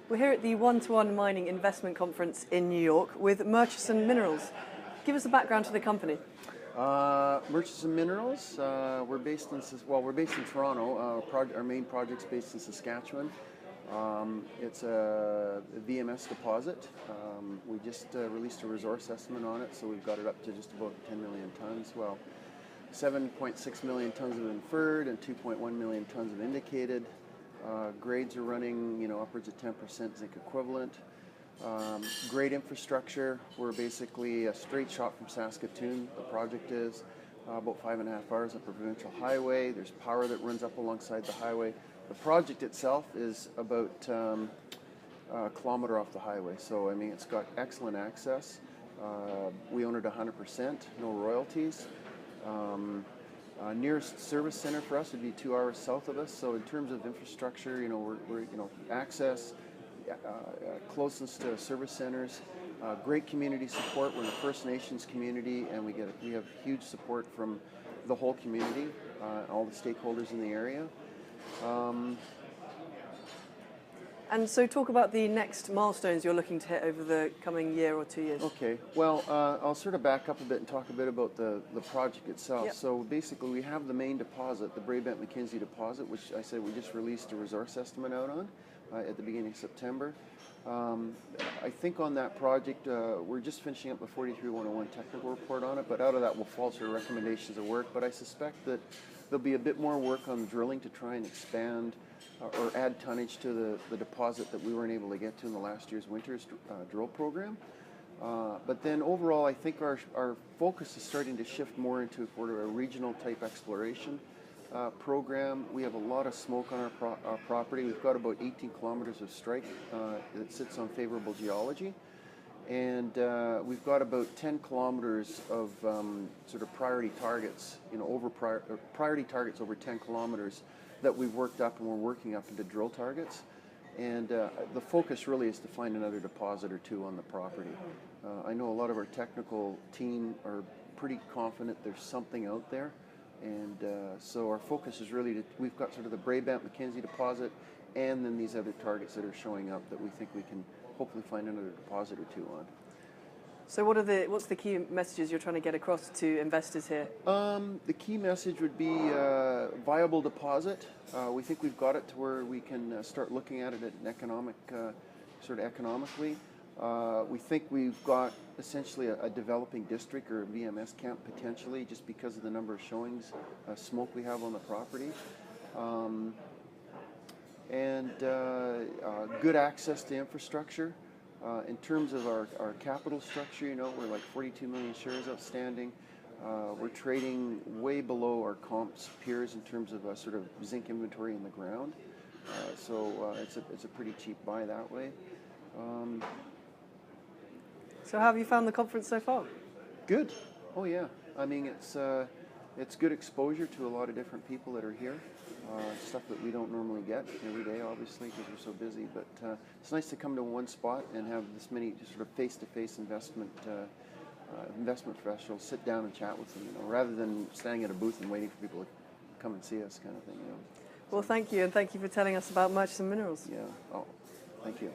We're here at the One-to-One Mining Investment Conference in New York with Murchison Minerals. Give us a background to the company. Murchison Minerals. We're based in Toronto. Our main project's based in Saskatchewan. It's a VMS deposit. We just released a resource estimate on it, so we've got it up to just about 10 million tons. Well, 7.6 million tons of inferred and 2.1 million tons of indicated. Grades are running, upwards of 10% zinc equivalent. Great infrastructure. We're basically a straight shot from Saskatoon. The project is about 5.5 hours up a provincial highway. There's power that runs up alongside the highway. The project itself is about a kilometer off the highway, so it's got excellent access. We own it 100%, no royalties. Nearest service center for us would be 2 hours south of us. So in terms of infrastructure, we're access, closeness to service centers, great community support. We're in the First Nations community, and we have huge support from the whole community, all the stakeholders in the area. And so talk about the next milestones you're looking to hit over the coming year or 2 years. Okay, well, I'll sort of back up a bit and talk a bit about the project itself. Yep. So basically we have the main deposit, the Braybent-McKenzie deposit, which I said we just released a resource estimate out on at the beginning of September. I think on that project, we're just finishing up the 43-101 technical report on it, but out of that will fall sort of recommendations of work. But I suspect that there'll be a bit more work on the drilling to try and expand or add tonnage to the deposit that we weren't able to get to in the last year's winter's drill program. But then overall, I think our focus is starting to shift more into sort of a regional type exploration program. We have a lot of smoke on our property. We've got about 18 kilometers of strike that sits on favorable geology. And we've got about 10 kilometers of sort of priority targets, priority targets over 10 kilometers that we've worked up and we're working up into drill targets. And the focus really is to find another deposit or two on the property. I know a lot of our technical team are pretty confident there's something out there. And so our focus is really we've got sort of the Braybent-McKenzie deposit and then these other targets that are showing up that we think we can hopefully find another deposit or two on. So what's the key messages you're trying to get across to investors here? The key message would be viable deposit. We think we've got it to where we can start looking at it at an economically. We think we've got essentially a developing district or a VMS camp potentially just because of the number of showings, smoke we have on the property. And good access to infrastructure. In terms of our capital structure, we're like 42 million shares outstanding. We're trading way below our comps peers in terms of sort of zinc inventory in the ground. So it's a pretty cheap buy that way. So how have you found the conference so far? Good. Oh yeah. It's good exposure to a lot of different people that are here. Stuff that we don't normally get every day, obviously, because we're so busy. But it's nice to come to one spot and have this many just sort of face-to-face investment professionals sit down and chat with them, rather than standing at a booth and waiting for people to come and see us, kind of thing. Well, thank you, and thank you for telling us about Murchison Minerals. Yeah. Oh, thank you.